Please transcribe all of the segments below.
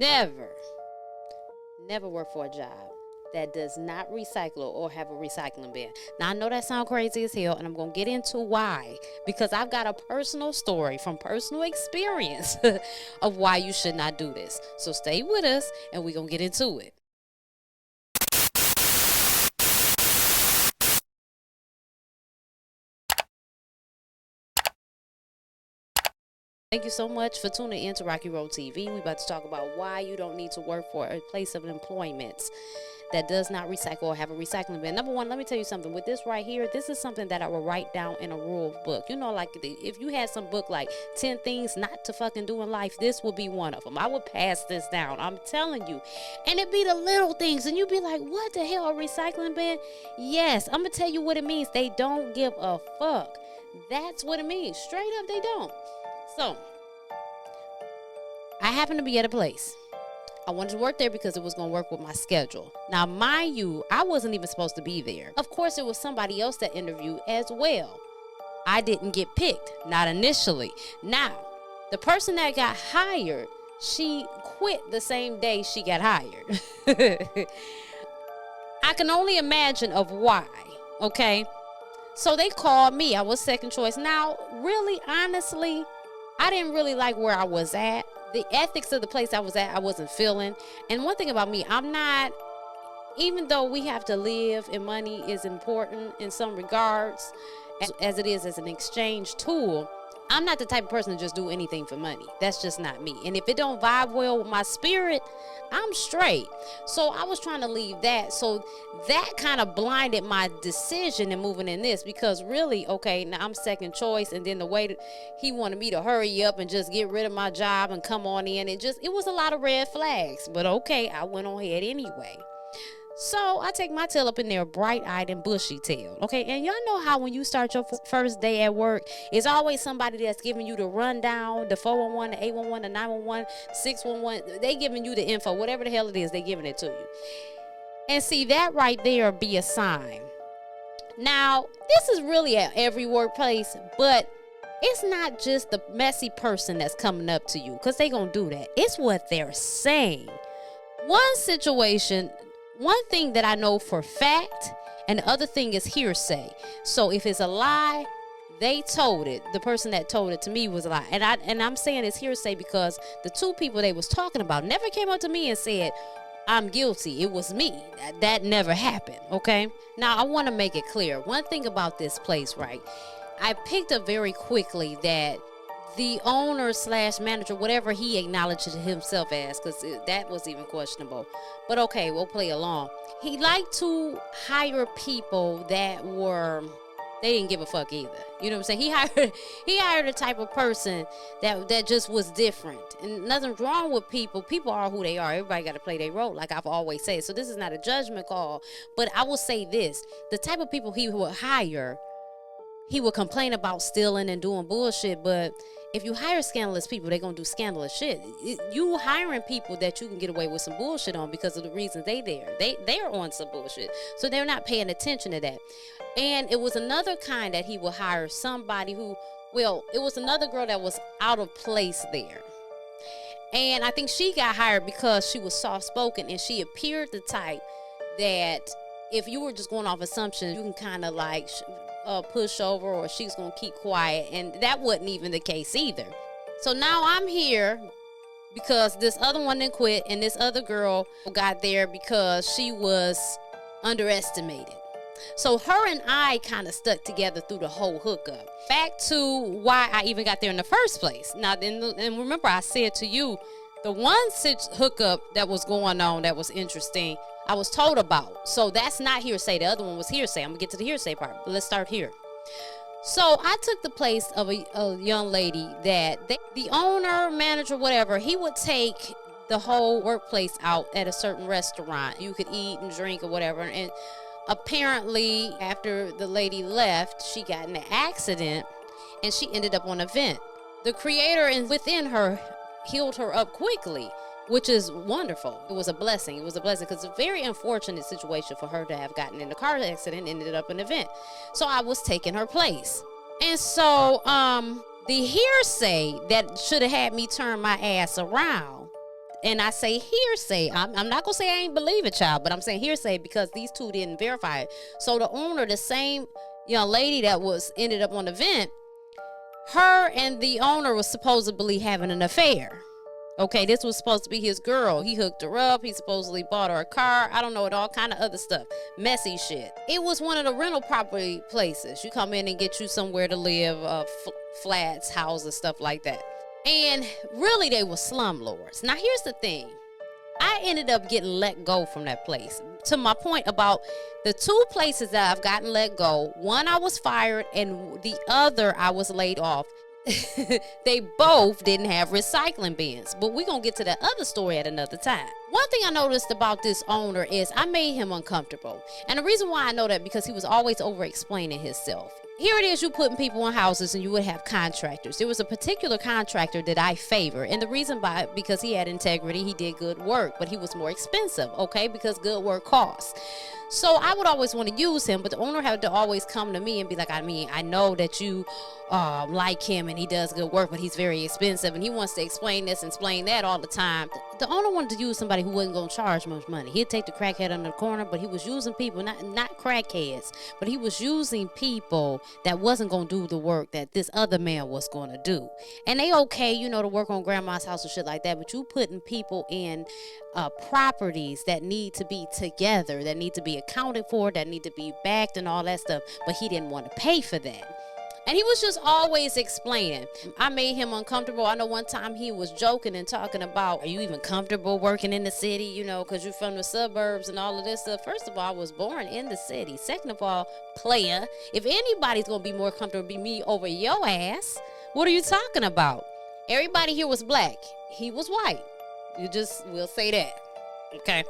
never work for a job that does not recycle or have a recycling bin. Now, I know that sounds crazy as hell, and I'm going to get into why. Because I've got a personal story from personal experience of why you should not do this. So stay with us, and we're going to get into it. Thank you so much for tuning in to Racqi Road TV. We're about to talk about why you don't need to work for a place of employment that does not recycle or have a recycling bin. Number one, let me tell you something. With this right here, this is something that I will write down in a rule book. You know, like if you had some book like 10 things not to fucking do in life, this would be one of them. I would pass this down. I'm telling you. And it'd be the little things. And you'd be like, what the hell, a recycling bin? Yes, I'm going to tell you what it means. They don't give a fuck. That's what it means. Straight up, they don't. So, I happen to be at a place. I wanted to work there because it was going to work with my schedule. Now, mind you, I wasn't even supposed to be there. Of course, it was somebody else that interviewed as well. I didn't get picked, not initially. Now, the person that got hired, she quit the same day she got hired. I can only imagine of why, okay? So they called me. I was second choice. Now, really, honestly, I didn't really like where I was at. The ethics of the place I was at, I wasn't feeling. And one thing about me, I'm not, even though we have to live and money is important in some regards, as it is as an exchange tool, I'm not the type of person to just do anything for money. That's just not me. And if it don't vibe well with my spirit, I'm straight. So I was trying to leave that. So that kind of blinded my decision in moving in this, because really, okay, now I'm second choice. And then the way that he wanted me to hurry up and just get rid of my job and come on in, it was a lot of red flags. But okay, I went on ahead anyway. So I take my tail up in there, bright-eyed and bushy-tailed, okay? And y'all know how when you start your first day at work, it's always somebody that's giving you the rundown, the 411, the 811, the 911, 611. They giving you the info, whatever the hell it is, they giving it to you. And see, that right there be a sign. Now, this is really at every workplace, but it's not just the messy person that's coming up to you, because they gonna do that. It's what they're saying. One thing that I know for fact, and the other thing is hearsay. So if it's a lie, they told it. The person that told it to me was a lie. And I'm saying it's hearsay because the two people they was talking about never came up to me and said, I'm guilty. It was me. That never happened, okay? Now, I want to make it clear. One thing about this place, right? I picked up very quickly that the owner / manager, whatever he acknowledged himself as, because that was even questionable. But okay, we'll play along. He liked to hire people that they didn't give a fuck either. You know what I'm saying? He hired a type of person that just was different. And nothing's wrong with people. People are who they are. Everybody got to play their role, like I've always said. So this is not a judgment call. But I will say this. The type of people he would hire, he would complain about stealing and doing bullshit, but if you hire scandalous people, they're going to do scandalous shit. You hiring people that you can get away with some bullshit on because of the reasons they're on some bullshit. So they're not paying attention to that. And it was another kind that he would hire somebody it was another girl that was out of place there. And I think she got hired because she was soft-spoken and she appeared the type that if you were just going off assumptions, you can kind of like push over, or she's gonna keep quiet, and that wasn't even the case either. So now I'm here because this other one didn't quit, and this other girl got there because she was underestimated. So her and I kind of stuck together through the whole hookup. Back to why I even got there in the first place. Now, and remember I said to you, the one hookup that was going on that was interesting, I was told about. So that's not hearsay. The other one was hearsay. I'm going to get to the hearsay part, but let's start here. So I took the place of a young lady that the owner, manager, whatever, he would take the whole workplace out at a certain restaurant. You could eat and drink or whatever. And apparently, after the lady left, she got in an accident and she ended up on a vent. The creator within her healed her up quickly, which is wonderful. It was a blessing. It was a blessing because it's a very unfortunate situation for her to have gotten in a car accident and ended up in an event. So I was taking her place. And so the hearsay that should have had me turn my ass around, and I say hearsay. I'm not gonna say I ain't believe it, child, but I'm saying hearsay because these two didn't verify it. So the owner, the same young lady that ended up on the vent, her and the owner was supposedly having an affair. Okay, this was supposed to be his girl. He hooked her up. He supposedly bought her a car. I don't know, all kind of other stuff. Messy shit. It was one of the rental property places. You come in and get you somewhere to live, flats, houses, stuff like that. And really, they were slumlords. Now, here's the thing. I ended up getting let go from that place. To my point about the two places that I've gotten let go, one I was fired and the other I was laid off. They both didn't have recycling bins, but we're gonna get to that other story at another time. One thing I noticed about this owner is I made him uncomfortable, and the reason why I know that because he was always over explaining himself. Here it is, you putting people in houses and you would have contractors. There was a particular contractor that I favor, and the reason because he had integrity, he did good work, but he was more expensive, okay, because good work costs. So I would always want to use him, but the owner had to always come to me and be like, I know that you like him and he does good work, but he's very expensive and he wants to explain this and explain that all the time. The owner wanted to use somebody who wasn't going to charge much money. He'd take the crackhead under the corner, but he was using people, not crackheads, but he was using people that wasn't going to do the work that this other man was going to do. And they okay, to work on grandma's house and shit like that, but you putting people in properties that need to be together, that need to be accounted for, that need to be backed and all that stuff, but he didn't want to pay for that. And he was just always explaining. I made him uncomfortable. I know one time he was joking and talking about, are you even comfortable working in the city, because you're from the suburbs and all of this stuff. First of all, I was born in the city. Second of all, player, if anybody's going to be more comfortable, be me over your ass. What are you talking about? Everybody here was black. He was white. We'll say that. Okay.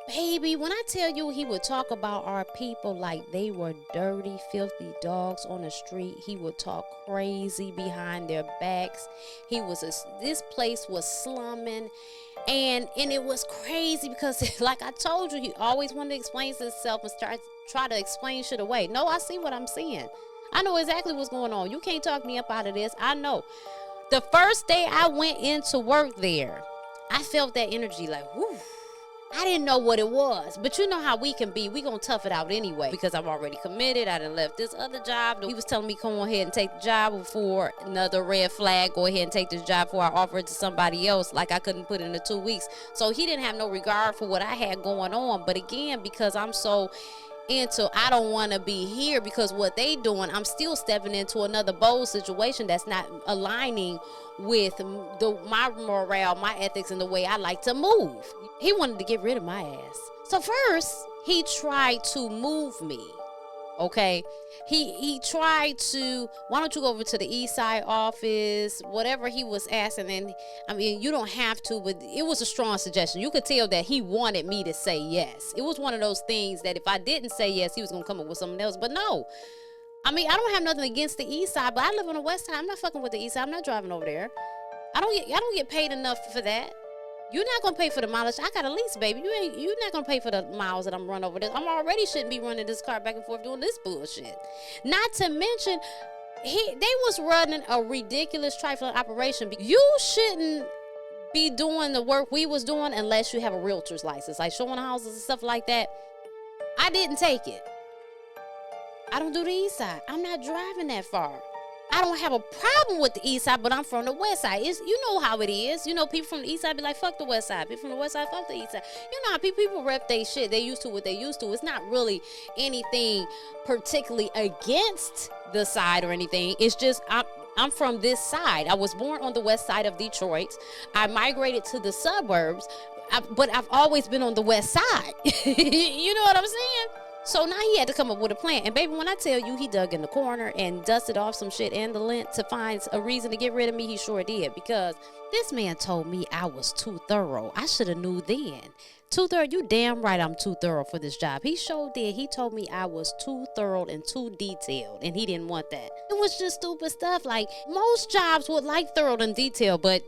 Baby, when I tell you he would talk about our people like they were dirty, filthy dogs on the street, he would talk crazy behind their backs. This place was slumming, and it was crazy because, like I told you, he always wanted to explain himself and try to explain shit away. No, I see what I'm seeing. I know exactly what's going on. You can't talk me up out of this. I know. The first day I went into work there, I felt that energy like, whoo. I didn't know what it was, but you know how we can be. We gonna tough it out anyway because I'm already committed. I done left this other job. He was telling me, come on ahead and take the job before another red flag. Go ahead and take this job before I offer it to somebody else. Like I couldn't put it in the 2 weeks. So he didn't have no regard for what I had going on. But again, because I'm so I don't want to be here because what they doing, I'm still stepping into another bold situation that's not aligning with my morale, my ethics, and the way I like to move. He wanted to get rid of my ass. So first, he tried to move me. Okay, he tried to, why don't you go over to the east side office, whatever he was asking. And you don't have to, but it was a strong suggestion. You could tell that he wanted me to say yes. It was one of those things that if I didn't say yes, he was going to come up with something else. But no, I don't have nothing against the east side, but I live on the west side. I'm not fucking with the east side. I'm not driving over there. I don't get paid enough for that. You're not going to pay for the mileage. I got a lease, baby. You're not going to pay for the miles that I'm running over this. I'm already shouldn't be running this car back and forth doing this bullshit. Not to mention, they was running a ridiculous trifling operation. You shouldn't be doing the work we was doing unless you have a realtor's license, like showing houses and stuff like that. I didn't take it. I don't do the east side. I'm not driving that far. I don't have a problem with the east side, but I'm from the west side. You know how it is. People from the east side be like, fuck the west side. People from the west side, fuck the east side. You know how people rep they shit. They used to what they used to. It's not really anything particularly against the side or anything. It's just I'm from this side. I was born on the west side of Detroit. I migrated to the suburbs, but I've always been on the west side. You know what I'm saying? So now he had to come up with a plan. And baby, when I tell you he dug in the corner and dusted off some shit in the lint to find a reason to get rid of me, he sure did. Because this man told me I was too thorough. I should have knew then. Too thorough? You damn right I'm too thorough for this job. He sure did. He told me I was too thorough and too detailed. And he didn't want that. It was just stupid stuff. Like, most jobs would like thorough and detailed. But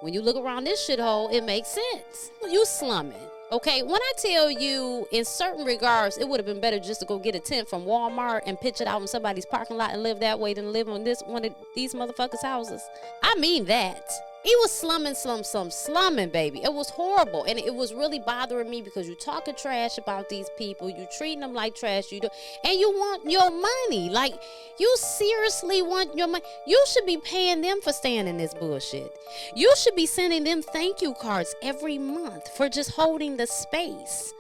when you look around this shithole, it makes sense. You slumming. Okay, when I tell you in certain regards, it would have been better just to go get a tent from Walmart and pitch it out in somebody's parking lot and live that way than live on one of these motherfuckers' houses. I mean that. He was slumming, baby. It was horrible. And it was really bothering me because you talking trash about these people. You treating them like trash. You do, and you want your money. Like, you seriously want your money. You should be paying them for staying in this bullshit. You should be sending them thank you cards every month for just holding the space.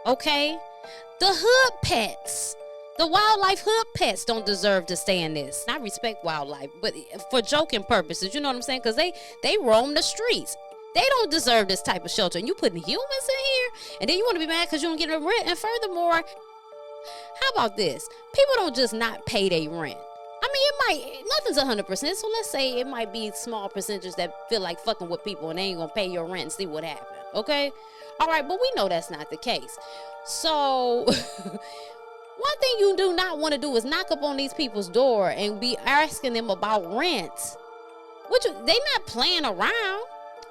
Okay? The hood pets. The wildlife hood pets don't deserve to stay in this. I respect wildlife, but for joking purposes, you know what I'm saying? Because they roam the streets. They don't deserve this type of shelter. And you putting humans in here, and then you want to be mad because you don't get a rent. And furthermore, how about this? People don't just not pay their rent. I mean, nothing's 100%. So let's say it might be small percentages that feel like fucking with people and they ain't gonna pay your rent and see what happens. Okay? All right, but we know that's not the case. So one thing you do not want to do is knock up on these people's door and be asking them about rent. They not playing around.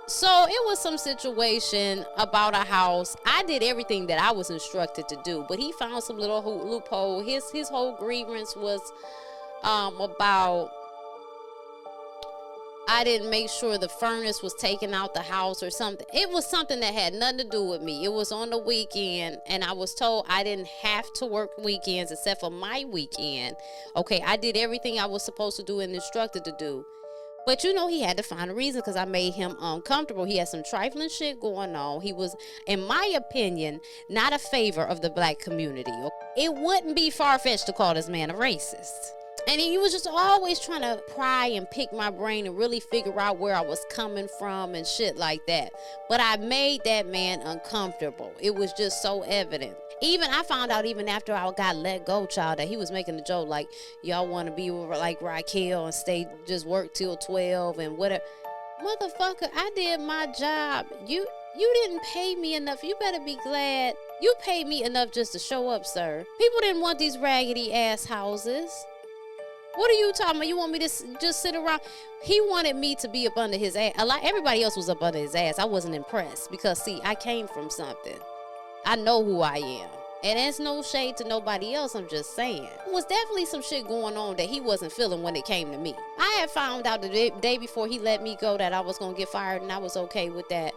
So it was some situation about a house. I did everything that I was instructed to do, but he found some little loophole. His whole grievance was about I didn't make sure the furnace was taken out the house or something. It was something that had nothing to do with me. It was on the weekend, and I was told I didn't have to work weekends except for my weekend. Okay, I did everything I was supposed to do and instructed to do. But you know, he had to find a reason because I made him uncomfortable. He had some trifling shit going on. He was, in my opinion, not a favor of the black community. It wouldn't be far-fetched to call this man a racist. And he was just always trying to pry and pick my brain and really figure out where I was coming from and shit like that. But I made that man uncomfortable. It was just so evident. Even I found out even after I got let go, child, that he was making a joke like, y'all want to be like Racquel and stay, just work till 12 and whatever. Motherfucker, I did my job. You didn't pay me enough. You better be glad you paid me enough just to show up, sir. People didn't want these raggedy ass houses. What are you talking about? You want me to just sit around? He wanted me to be up under his ass. Everybody else was up under his ass. I wasn't impressed because, see, I came from something. I know who I am. And there's no shade to nobody else. I'm just saying. There was definitely some shit going on that he wasn't feeling when it came to me. I had found out the day before he let me go that I was going to get fired, and I was okay with that.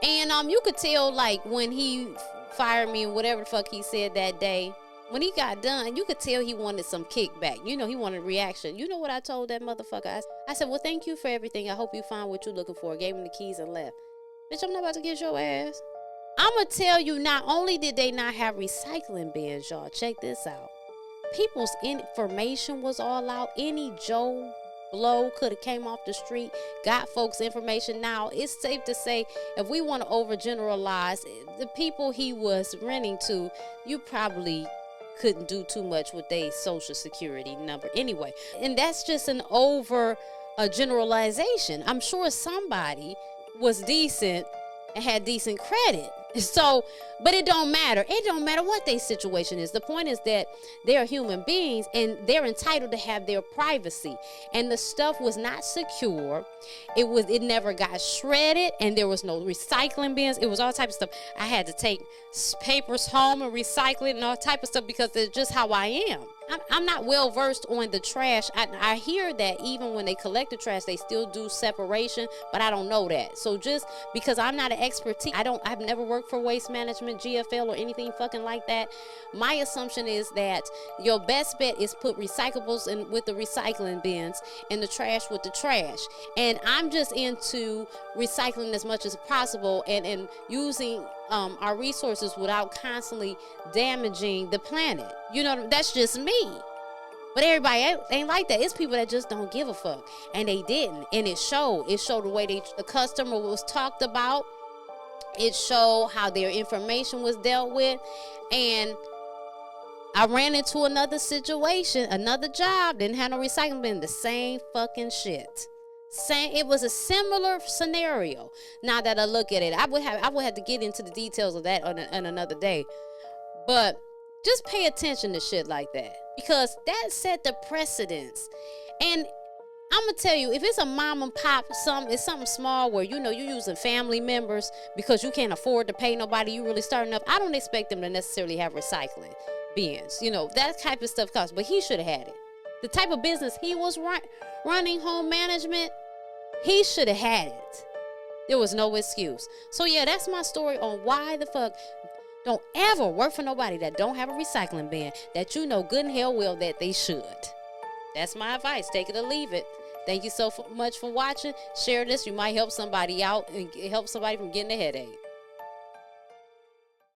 And you could tell, like, when he fired me and whatever the fuck he said that day, when he got done, you could tell he wanted some kickback. You know, he wanted a reaction. You know what I told that motherfucker? I said, well, thank you for everything. I hope you find what you're looking for. Gave him the keys and left. Bitch, I'm not about to get your ass. I'm going to tell you, not only did they not have recycling bins, y'all. Check this out. People's information was all out. Any Joe Blow could have came off the street, got folks' information. Now, it's safe to say, if we want to overgeneralize, the people he was renting to, you probably couldn't do too much with their social security number anyway. And that's just an generalization. I'm sure somebody was decent and had decent credit. So, but it don't matter. It don't matter what their situation is. The point is that they're human beings and they're entitled to have their privacy. And the stuff was not secure. It never got shredded, and there was no recycling bins. It was all type of stuff. I had to take papers home and recycle it and all type of stuff because it's just how I am. I'm not well versed on the trash. I hear that even when they collect the trash, they still do separation, but I don't know that. So just because I'm not an expertise, I've never worked for Waste Management, GFL, or anything fucking like that. My assumption is that your best bet is put recyclables in with the recycling bins and the trash with the trash. And I'm just into recycling as much as possible and using our resources without constantly damaging the planet. You know, that's just me. But everybody ain't like that. It's people that just don't give a fuck. And they didn't. And it showed. It showed the way the customer was talked about. It showed how their information was dealt with. And I ran into another situation, another job, didn't have no recycling bin, the same fucking shit. It was a similar scenario. Now that I look at it, I would have to get into the details of that on another day. But just pay attention to shit like that, because that set the precedence. And I'm gonna tell you, if it's a mom and pop, it's something small where you're using family members because you can't afford to pay nobody, you really starting up. I don't expect them to necessarily have recycling bins. That type of stuff costs. But he should have had it. The type of business he was running, home management, He should have had it. There was no excuse. So yeah, that's my story on why the fuck don't ever work for nobody that don't have a recycling bin that you know good and hell well that they should. That's my advice. Take it or leave it. Thank you so much for watching. Share this. You might help somebody out and help somebody from getting a headache.